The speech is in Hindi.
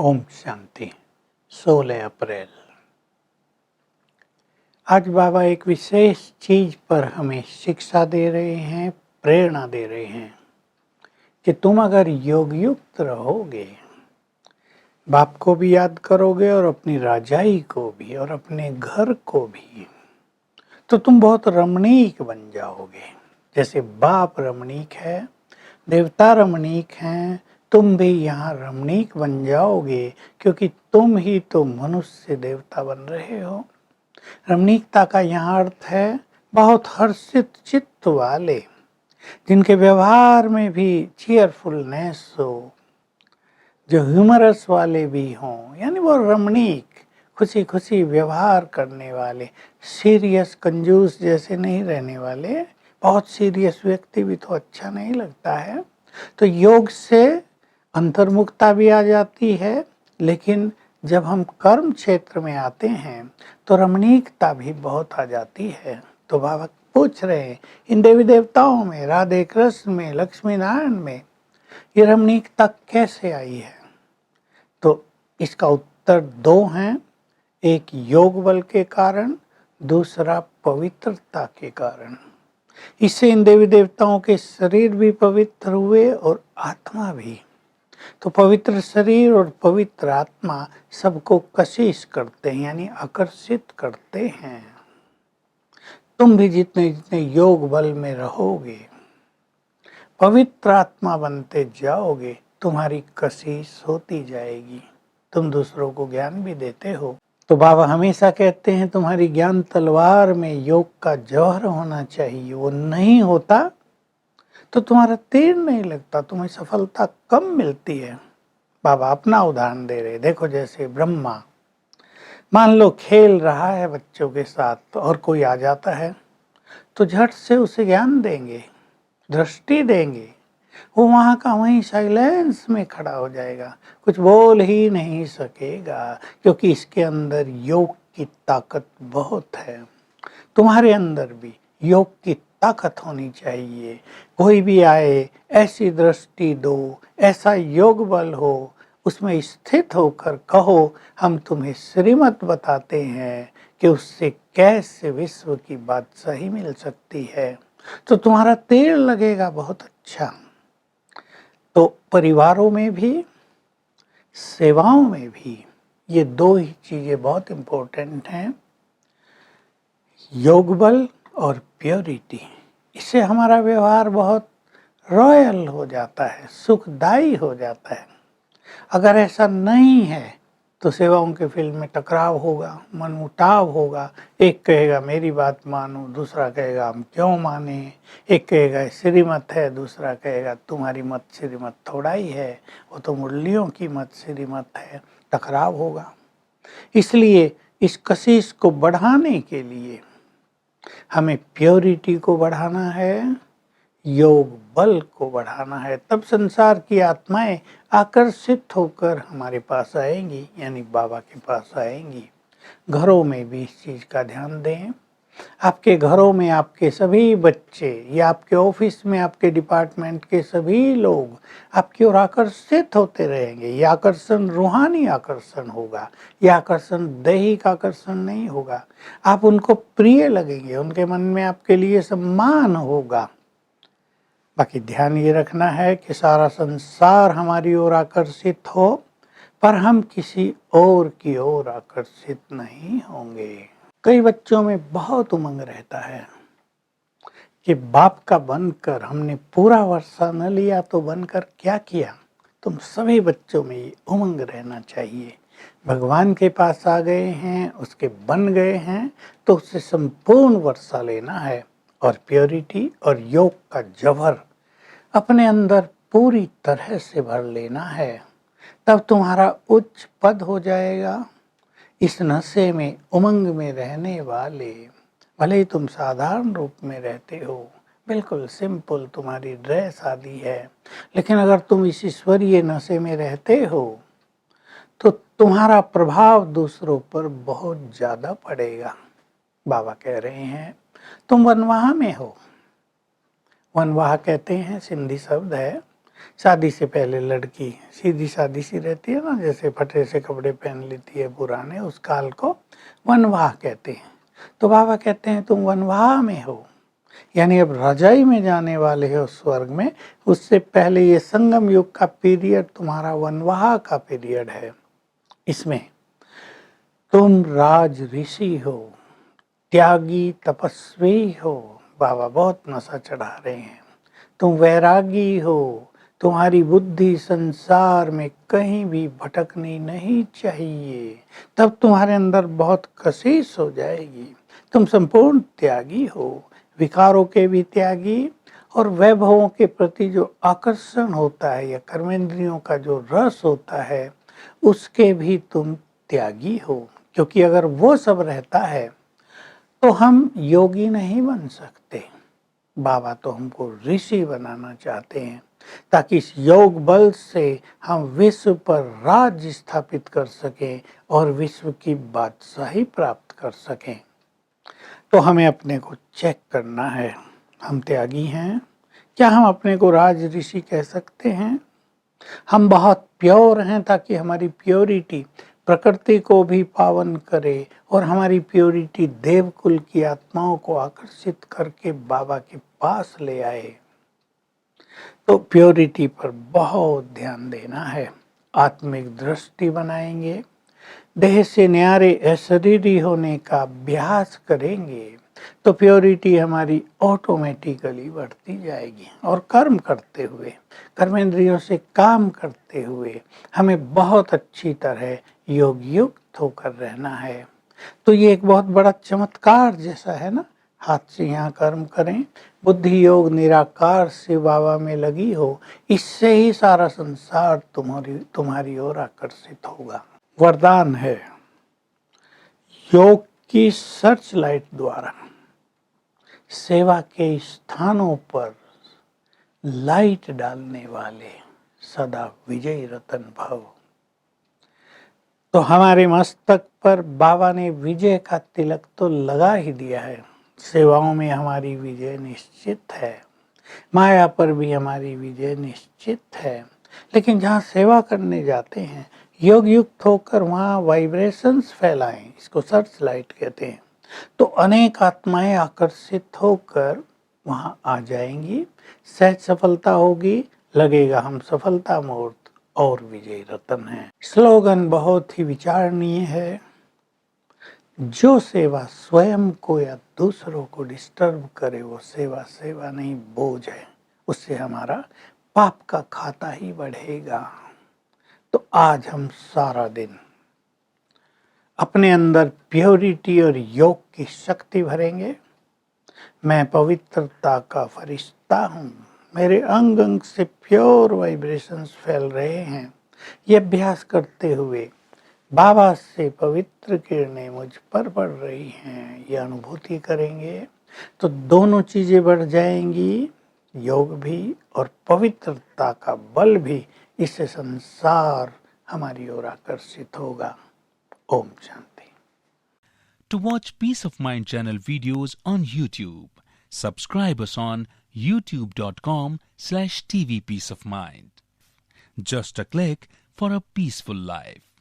ओम शांति। 16 अप्रैल। आज बाबा एक विशेष चीज पर हमें शिक्षा दे रहे हैं, प्रेरणा दे रहे हैं कि तुम अगर योग युक्त रहोगे, बाप को भी याद करोगे और अपनी राजाई को भी और अपने घर को भी, तो तुम बहुत रमणीक बन जाओगे। जैसे बाप रमणीक है, देवता रमणीक हैं, तुम भी यहाँ रमणीक बन जाओगे, क्योंकि तुम ही तो मनुष्य देवता बन रहे हो। रमणीकता का यहाँ अर्थ है बहुत हर्षित चित्त वाले, जिनके व्यवहार में भी चीयरफुलनेस हो, जो ह्यूमरस वाले भी हों, यानी वो रमणीक, खुशी खुशी व्यवहार करने वाले, सीरियस कंजूस जैसे नहीं रहने वाले। बहुत सीरियस व्यक्ति भी तो अच्छा नहीं लगता है। तो योग से अंतर्मुखता भी आ जाती है, लेकिन जब हम कर्म क्षेत्र में आते हैं तो रमणीकता भी बहुत आ जाती है। तो बाबा पूछ रहे हैं, इन देवी देवताओं में, राधे कृष्ण में, लक्ष्मी नारायण में ये रमणीकता कैसे आई है? तो इसका उत्तर दो हैं, एक योग बल के कारण, दूसरा पवित्रता के कारण। इससे इन देवी देवताओं के शरीर भी पवित्र हुए और आत्मा भी। तो पवित्र शरीर और पवित्र आत्मा सबको कशिश करते हैं, यानी आकर्षित करते हैं। तुम भी जितने जितने योग बल में रहोगे, पवित्र आत्मा बनते जाओगे, तुम्हारी कशिश होती जाएगी। तुम दूसरों को ज्ञान भी देते हो। तो बाबा हमेशा कहते हैं तुम्हारी ज्ञान तलवार में योग का जौहर होना चाहिए। वो नहीं होता तो तुम्हारा तीर नहीं लगता, तुम्हें सफलता कम मिलती है। बाबा अपना उदाहरण दे रहे, देखो जैसे ब्रह्मा, मान लो खेल रहा है बच्चों के साथ और कोई आ जाता है तो झट से उसे ज्ञान देंगे, दृष्टि देंगे। वो वहाँ का वहीं साइलेंस में खड़ा हो जाएगा, कुछ बोल ही नहीं सकेगा, क्योंकि इसके अंदर योग की ताकत बहुत है। तुम्हारे अंदर भी योग की ताकत होनी चाहिए। कोई भी आए, ऐसी दृष्टि दो, ऐसा योग बल हो, उसमें स्थित होकर कहो, हम तुम्हें श्रीमत बताते हैं कि उससे कैसे विश्व की बादशाही मिल सकती है। तो तुम्हारा तीर लगेगा बहुत अच्छा। तो परिवारों में भी, सेवाओं में भी ये दो ही चीजें बहुत इम्पोर्टेंट हैं, योग बल और प्योरिटी। इससे हमारा व्यवहार बहुत रॉयल हो जाता है, सुखदायी हो जाता है। अगर ऐसा नहीं है तो सेवाओं के फील्ड में टकराव होगा, मनमुटाव होगा। एक कहेगा मेरी बात मानो, दूसरा कहेगा हम क्यों माने। एक कहेगा श्रीमत है, दूसरा कहेगा तुम्हारी मत श्रीमत थोड़ा ही है, वो तो मुरलियों की मत श्रीमत है। टकराव होगा। इसलिए इस कशिश को बढ़ाने के लिए हमें प्योरिटी को बढ़ाना है, योग बल को बढ़ाना है। तब संसार की आत्माएं आकर्षित होकर हमारे पास आएंगी, यानी बाबा के पास आएंगी। घरों में भी इस चीज का ध्यान दें। आपके घरों में आपके सभी बच्चे, या आपके ऑफिस में आपके डिपार्टमेंट के सभी लोग आपकी ओर आकर्षित होते रहेंगे। यह आकर्षण रूहानी आकर्षण होगा, यह आकर्षण दैहिक आकर्षण नहीं होगा। आप उनको प्रिय लगेंगे, उनके मन में आपके लिए सम्मान होगा। बाकी ध्यान ये रखना है कि सारा संसार हमारी ओर आकर्षित हो, पर हम किसी और की ओर आकर्षित नहीं होंगे। कई बच्चों में बहुत उमंग रहता है कि बाप का बनकर हमने पूरा वर्षा न लिया तो बनकर क्या किया। तुम सभी बच्चों में ये उमंग रहना चाहिए। भगवान के पास आ गए हैं, उसके बन गए हैं, तो उससे संपूर्ण वर्षा लेना है और प्योरिटी और योग का जौहर अपने अंदर पूरी तरह से भर लेना है। तब तुम्हारा उच्च पद हो जाएगा। इस नशे में, उमंग में रहने वाले, भले ही तुम साधारण रूप में रहते हो, बिल्कुल सिंपल तुम्हारी ड्रेस आदि है, लेकिन अगर तुम इस ईश्वरीय नशे में रहते हो तो तुम्हारा प्रभाव दूसरों पर बहुत ज्यादा पड़ेगा। बाबा कह रहे हैं तुम वनवाह में हो। वनवाह कहते हैं, सिंधी शब्द है, शादी से पहले लड़की सीधी सादी सी रहती है ना, जैसे फटे से कपड़े पहन लेती है पुराने, उस काल को वनवाह कहते हैं। तो बाबा कहते हैं तुम वनवाह में हो, यानी अब रजाई में जाने वाले हो स्वर्ग में, उससे पहले ये संगम युग का पीरियड तुम्हारा वनवाह का पीरियड है। इसमें तुम राज ऋषि हो, त्यागी तपस्वी हो, बाबा बहुत नशा चढ़ा रहे हैं। तुम वैरागी हो, तुम्हारी बुद्धि संसार में कहीं भी भटकनी नहीं चाहिए, तब तुम्हारे अंदर बहुत कशिश हो जाएगी। तुम संपूर्ण त्यागी हो, विकारों के भी त्यागी, और वैभवों के प्रति जो आकर्षण होता है या कर्मेंद्रियों का जो रस होता है उसके भी तुम त्यागी हो, क्योंकि अगर वो सब रहता है तो हम योगी नहीं बन सकते। बाबा तो हमको ऋषि बनाना चाहते हैं, ताकि इस योग बल से हम विश्व पर राज्य स्थापित कर सकें और विश्व की बादशाही प्राप्त कर सकें। तो हमें अपने को चेक करना है, हम त्यागी हैं? क्या हम अपने को राज ऋषि कह सकते हैं? हम बहुत प्योर हैं, ताकि हमारी प्योरिटी प्रकृति को भी पावन करे और हमारी प्योरिटी देवकुल की आत्माओं को आकर्षित करके बाबा के पास ले आए। तो प्योरिटी पर बहुत ध्यान देना है। आत्मिक दृष्टि बनाएंगे, देह से न्यारे अशरीरी होने का अभ्यास करेंगे, तो प्योरिटी हमारी ऑटोमेटिकली बढ़ती जाएगी। और कर्म करते हुए, कर्मेंद्रियों से काम करते हुए हमें बहुत अच्छी तरह योग युक्त होकर रहना है। तो ये एक बहुत बड़ा चमत्कार जैसा है ना, हाथ से यहाँ कर्म करें, बुद्धि योग निराकार से बाबा में लगी हो, इससे ही सारा संसार तुम्हारी ओर आकर्षित होगा। वरदान है, योग की सर्च लाइट द्वारा सेवा के स्थानों पर लाइट डालने वाले सदा विजयी रतन भव। तो हमारे मस्तक पर बाबा ने विजय का तिलक तो लगा ही दिया है। सेवाओं में हमारी विजय निश्चित है, माया पर भी हमारी विजय निश्चित है। लेकिन जहाँ सेवा करने जाते हैं योग युक्त होकर, वहाँ वाइब्रेशंस फैलाएं, इसको सर्च लाइट कहते हैं, तो अनेक आत्माएं आकर्षित होकर वहाँ आ जाएंगी, सहज सफलता होगी, लगेगा हम सफलता मूर्त और विजय रतन है। स्लोगन बहुत ही विचारणीय है, जो सेवा स्वयं को या दूसरों को डिस्टर्ब करे वो सेवा नहीं, बोझ है, उससे हमारा पाप का खाता ही बढ़ेगा। तो आज हम सारा दिन अपने अंदर प्योरिटी और योग की शक्ति भरेंगे। मैं पवित्रता का फरिश्ता हूँ, मेरे अंग अंग से प्योर वाइब्रेशंस फैल रहे हैं। ये अभ्यास करते हुए बाबा से पवित्र किरणें मुझ पर पड़ रही हैं, ये अनुभूति करेंगे तो दोनों चीजें बढ़ जाएंगी, योग भी और पवित्रता का बल भी। इससे संसार हमारी ओर आकर्षित होगा। Om Shanti. To watch Peace of Mind channel videos on YouTube, subscribe us on youtube.com/tvpeaceofmind. Just a click for a peaceful life.